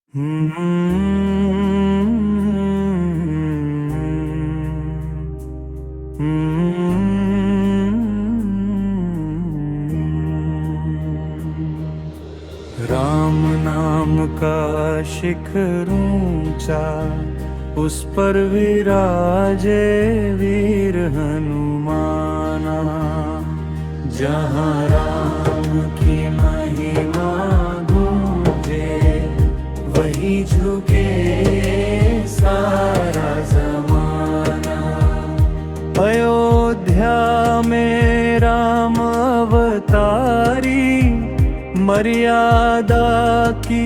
राम नाम का शिखर ऊंचा, उस पर विराजे वीर हनुमाना। जहाँ राम की महिमा गूंजे, वही झुके सारा जमाना। अयोध्या में राम अवतारी, मर्यादा की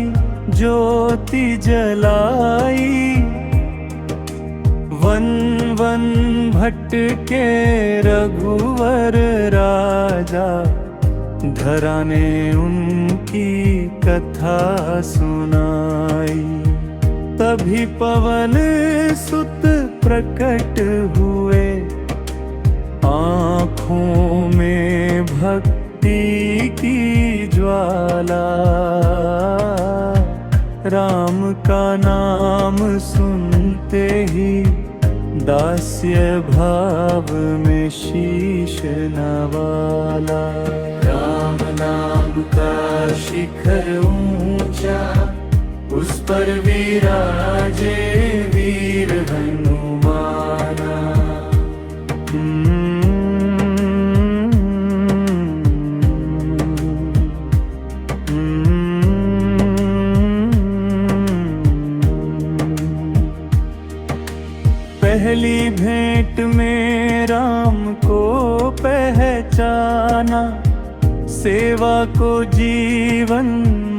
ज्योति जलाई। वन वन भटके रघुवर राजा, धरा ने उनकी कथा सुनाई। तभी पवन सुत प्रकट हुए, आँखों में भक्ति की ज्वाला। राम का नाम सुनते ही, दास्य भाव में शीश नवाला। राम नाम का शिखर ऊंचा, उस पर विराजे वीर हनुमाना। पहली भेंट में राम को पहचाना, सेवा को जीवन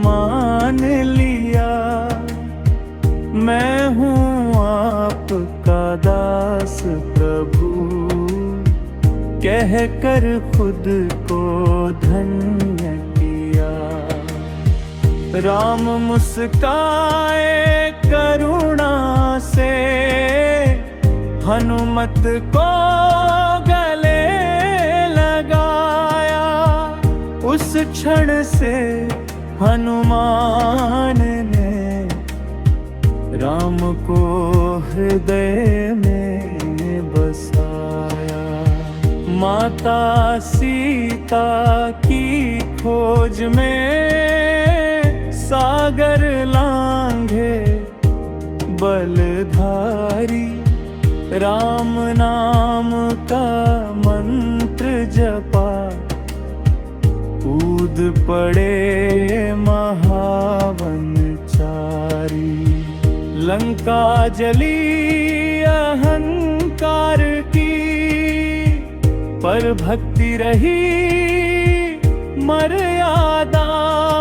मान लिया। मैं हूँ आपका दास प्रभु, कह कर खुद को धन्य किया। राम मुस्काए करुणा से, हनुमत को गले लगाया। उस क्षण से हनुमान ने राम को हृदय में बसाया। माता सीता की खोज में, सागर लांघे बलधारी। राम नाम का मंत्र जपा, कूद पड़े महावनचारी। लंका जली अहंकार की, पर भक्ति रही मर्यादा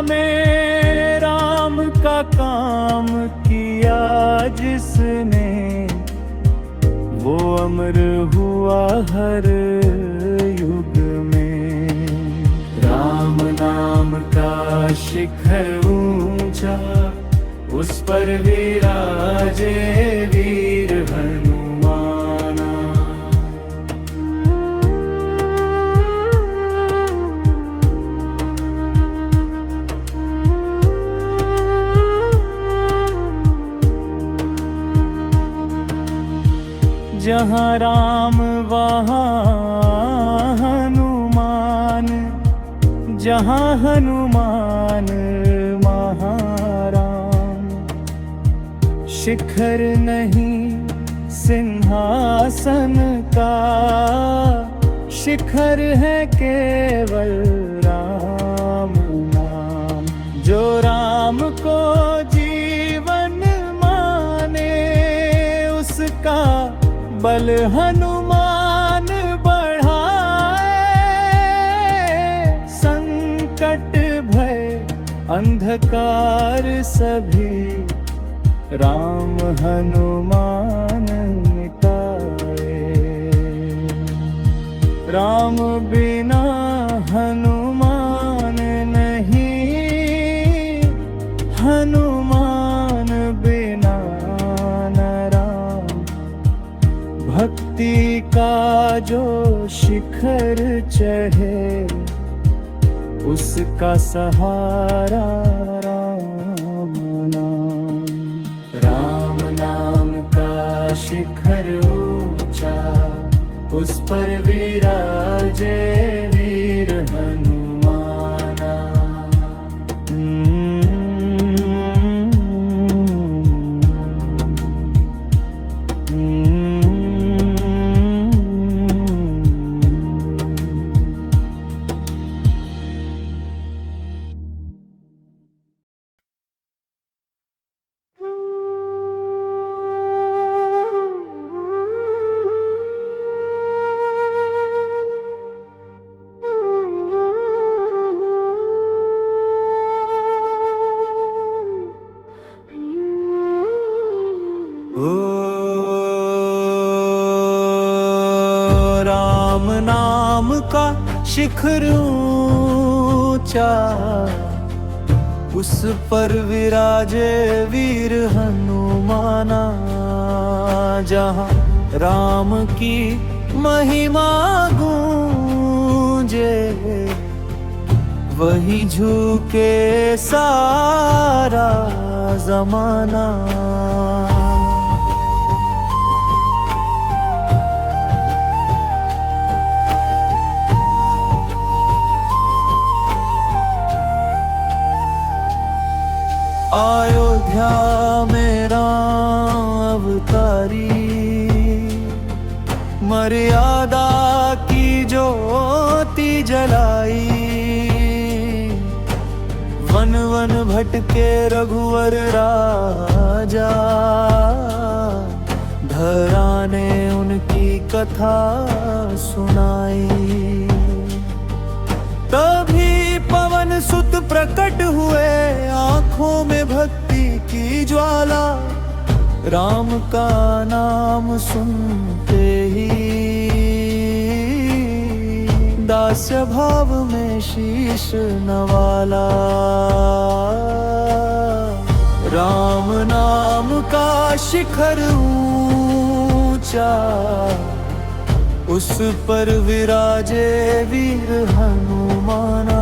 में। राम का काम किया जिसने, वो अमर हुआ हर युग में। राम नाम का शिखर ऊंचा, उस पर विराजे वीर हनुमाना। जहाँ राम वहाँ हनुमान, जहाँ हनुमान महाराम। शिखर नहीं सिंहासन का, शिखर है केवल राम नाम। जो राम को जीवन माने, उसका बल हनुमान बढ़ाए। संकट भय अंधकार सभी, राम हनुमान मिटाए। राम बिना हनुमान नहीं, हनुमान बिना न राम। भक्ति का जो शिखर चढ़े, उसका सहारा राम नाम। शिखर ऊंचा, उस पर विराजे वीर हनुमाना। ओ राम नाम का शिखर ऊंचा, उस पर विराजे वीर हनुमाना। जहाँ राम की महिमा गूंजे, वही झुके सारा जमाना। अयोध्या में राम अवतारी, मर्यादा की ज्योति जलाई। वन वन भटके रघुवर राजा, धरा ने उनकी कथा सुनाई। तभी पवन सुत प्रकट हुए, आंखों में भक्ति की ज्वाला। राम का नाम सुनते ही दास्य भाव में शीश नवाला। राम नाम का शिखर ऊंचा, उस पर विराजे वीर हनुमाना।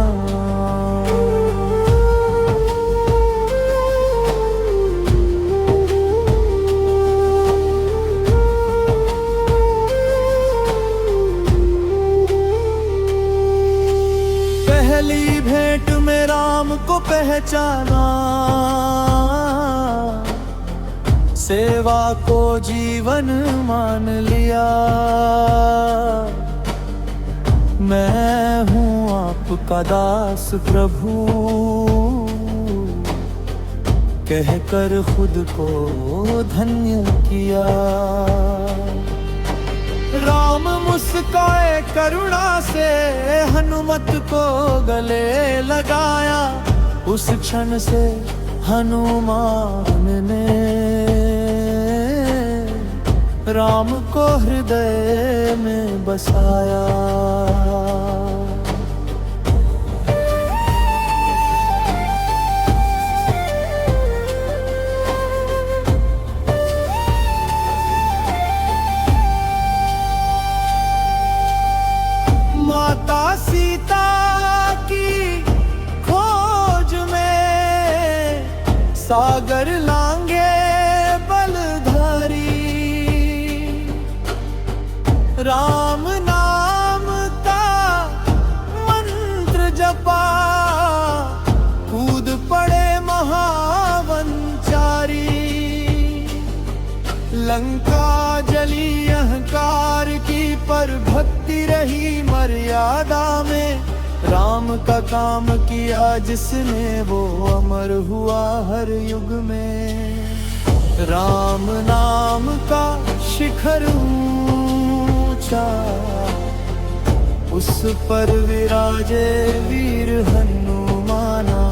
पहली भेंट में राम को पहचाना, सेवा को जीवन मान लिया। मैं हूँ आपका दास प्रभु, कहकर खुद को धन्य किया। राम मुस्काए करुणा से, हनुमत को गले लगाया। उस क्षण से हनुमान ने राम को हृदय में बसाया। माता सीता की खोज में सागर लांगे बलधारी। राम नाम का मंत्र जपा, कूद पड़े महावंचारी। लंका जली अहंकार की, पर भक्ति रही मर्यादा में। राम का काम किया जिसने, वो अमर हुआ हर युग में। राम नाम का शिखर ऊंचा, उस पर विराजे वीर हनुमाना।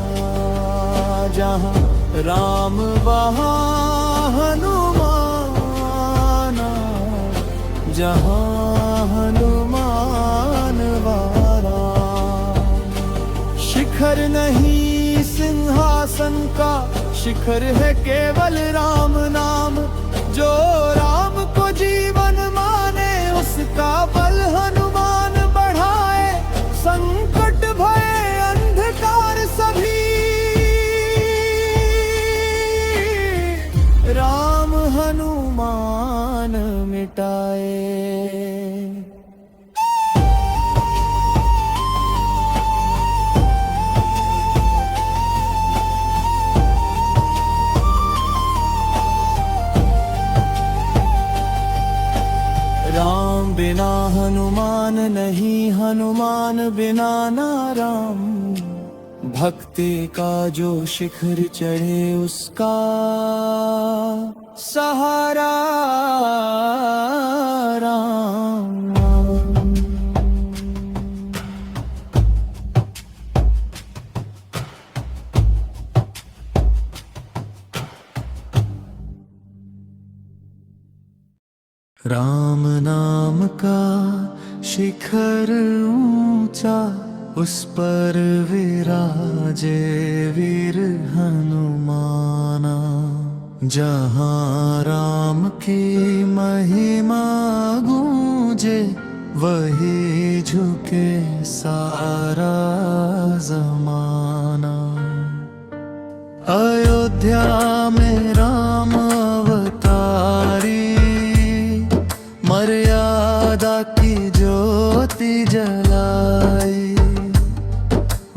जहाँ राम वहाँ हनुमाना, जहाँ हनुमान वारा। शिखर नहीं सिंहासन का, शिखर है केवल राम नाम। जो राम को जीवन माने, उसका बल हनुमान बढ़ाए। संकट भय अंधकार सभी, राम हनुमान अभिमान मिटाए। राम बिना हनुमान नहीं, हनुमान बिना ना राम। भक्ति का जो शिखर चढ़े उसका सहारा राम। राम नाम का शिखर ऊंचा, उस पर विराजे वीर हनुमाना। जहाँ राम की महिमा गूंजे, वही झुके सारा जमाना। अयोध्या में राम अवतारी, मर्यादा की ज्योति जलाई।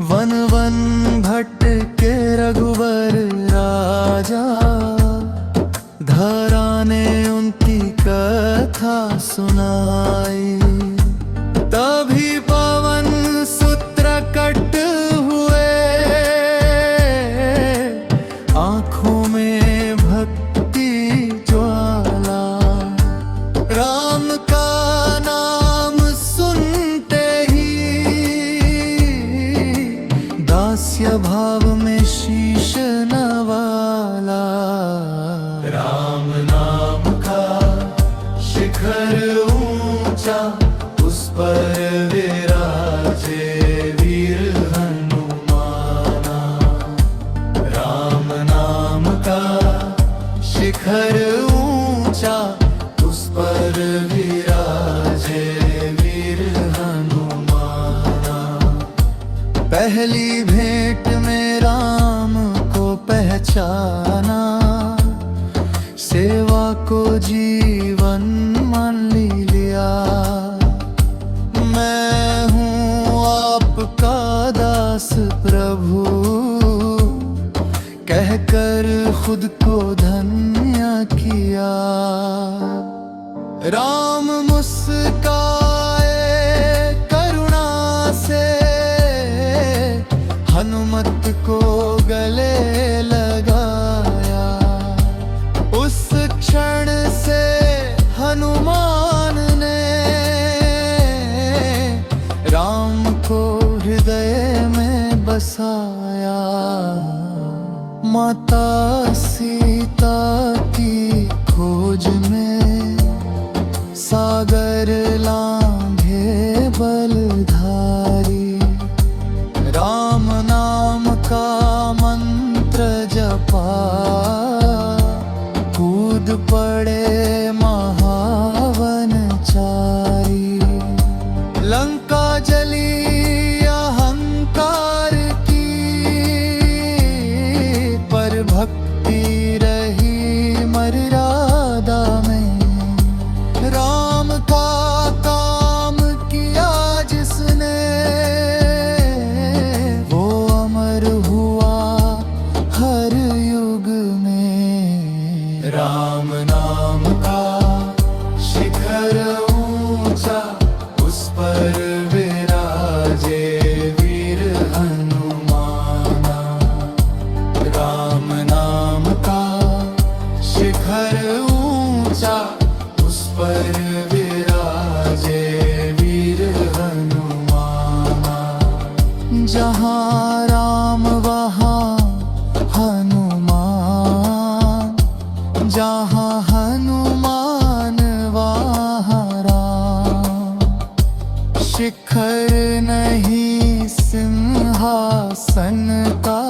वन वन भटके रघुवर राजा, धरा ने उनकी कथा सुनाई। तभी पवन सूत्र कट हुए, आंखों में भक्ति ज्वाला। राम का नाम सुनते ही, दास्य भाव में शीश नवाला। राम नाम का शिखर ऊंचा, उस पर विराजे वीर हनुमाना। राम नाम का शिखर ऊंचा, उस पर विराजे वीर हनुमाना। पहली भेंट में राम को पहचाना, सेवा को जीवन मान लिया। मैं हूँ आपका दास प्रभु, कहकर खुद को धन्य किया। राम मुस्काए करुणा से, हनुमत को गले लगाया। उस क्षण से हनुमान ने राम को हृदय में बसाया। माता सीता की खोज में, सागर लांघे बलधारी। राम नाम का मंत्र जपा, कूद पड़े महावन चारी। लंका जली अहंकार की, पर भक्ति रही मर्यादा में। राम का काम किया जिसने, वो अमर हुआ हर युग में। राम नाम का शिखर ऊंचा, उस पर विराजे वीर हनुमाना। राम नाम का शिखर ऊंचा, उस पर विराजे वीर हनुमाना। जहाँ राम वहाँ हनुमान, जहाँ हनुमान वहाँ राम। शिखर नहीं सिंहासन का,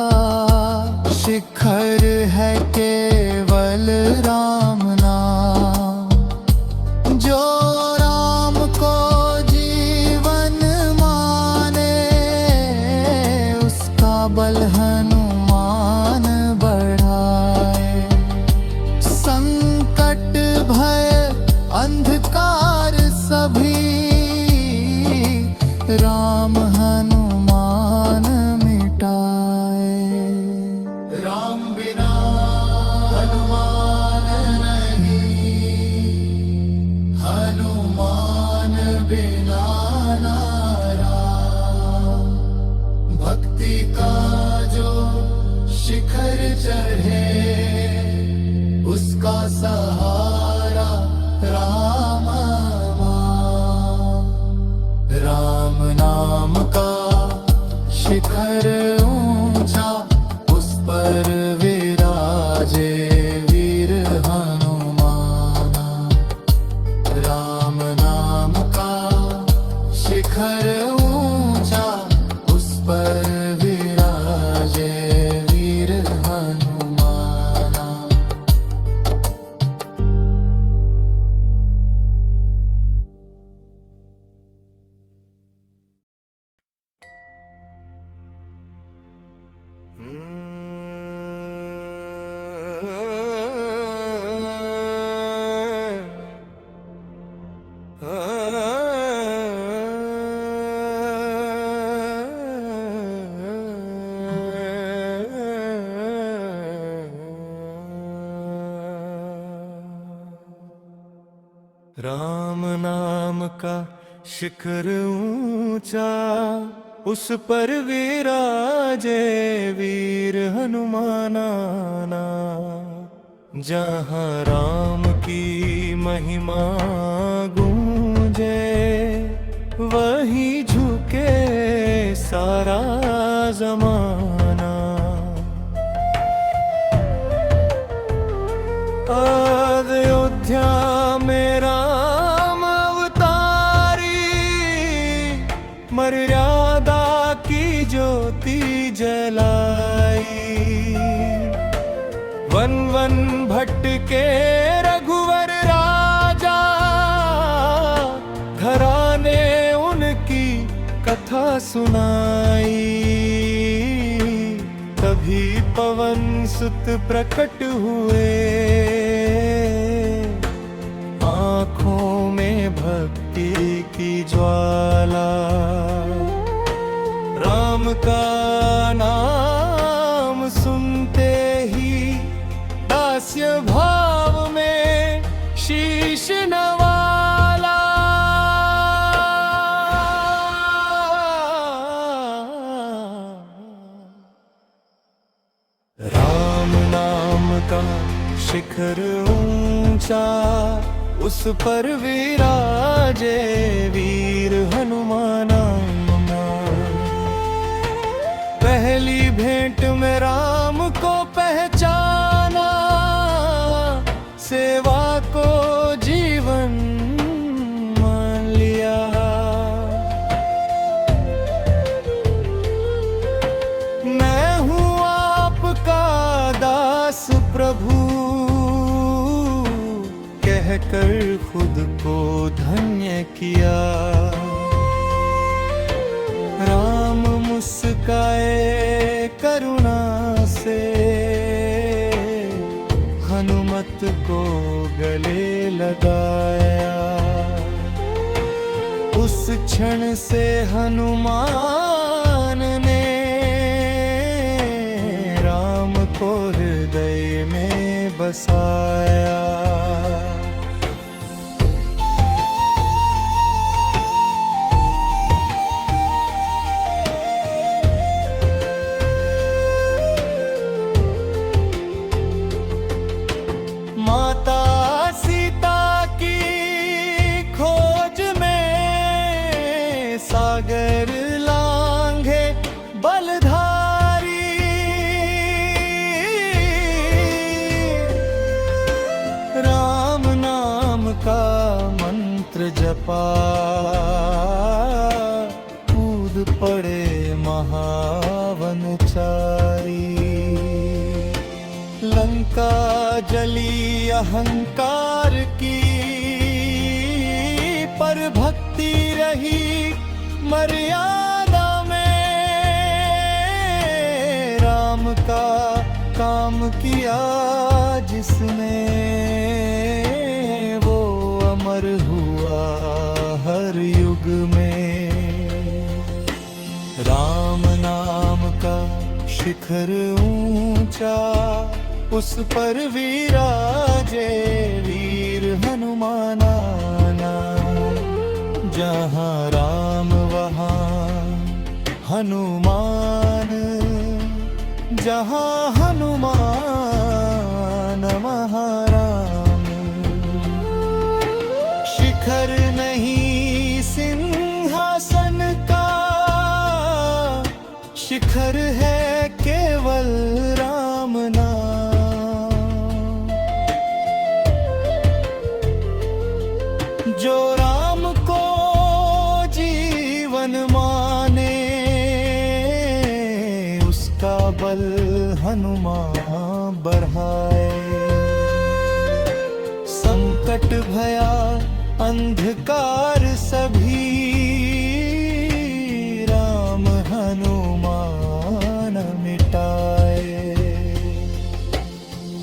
शिखर है केवल राम नाम। जो राम को जीवन माने, उसका बल हनुमान बढ़ाए। संग सहारा राम मां। राम नाम का शिखर ऊंचा, उस पर विराजे वीर हनुमाना। राम नाम का शिखर ऊंचा, उस पर विराजे वीर हनुमाना। राम नाम का शिखर ऊंचा, उस पर विराजे वीर हनुमाना। जहाँ राम की महिमा गूंजे, वहीं झुके सारा जमाना। अयोध्या में राम अवतारी, मर्यादा की ज्योति जलाई। वन वन भटके रघुवर राजा, घराने उनकी कथा सुनाई। तभी पवन सुत प्रकट हुए, आँखों में भक्ति की ज्वाला। राम का नाम सुनते ही दास्य भाव में शीश नवाला। राम नाम का शिखर ऊंचा, उस पर विराजे वीर हनुमाना। पहली भेंट में राम को पहचाना, सेवा को जीवन मान लिया। मैं हूँ आपका दास प्रभु, कहकर खुद को धन्य किया। राम मुस्काए करुणा से, हनुमत को गले लगाया। उस क्षण से हनुमान ने राम को हृदय में बसाया। माता सीता की खोज में सागर लांघे बलधारी। राम नाम का मंत्र जपा, कूद पड़े महावन चारी। लंका जली अहंकार की, पर भक्ति रही मर्यादा में। राम का काम किया जिसने, वो अमर हुआ हर युग में। राम नाम का शिखर ऊंचा, उस पर विराजे वीर हनुमाना। जहाँ राम वहाँ हनुमान, जहाँ हनुमान महाराज। हनुमान बढ़ाए। संकट भया अंधकार सभी, राम हनुमान मिटाए।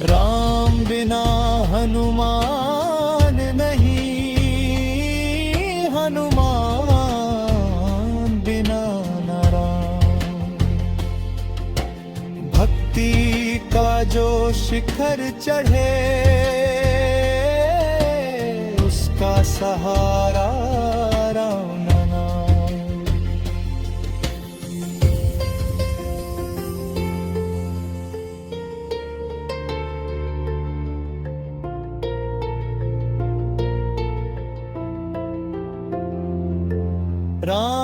राम बिना हनुमान नहीं, हनुमान बिना न राम। भक्ति का जो शिखर चढ़े, उसका सहारा राम नाम। राम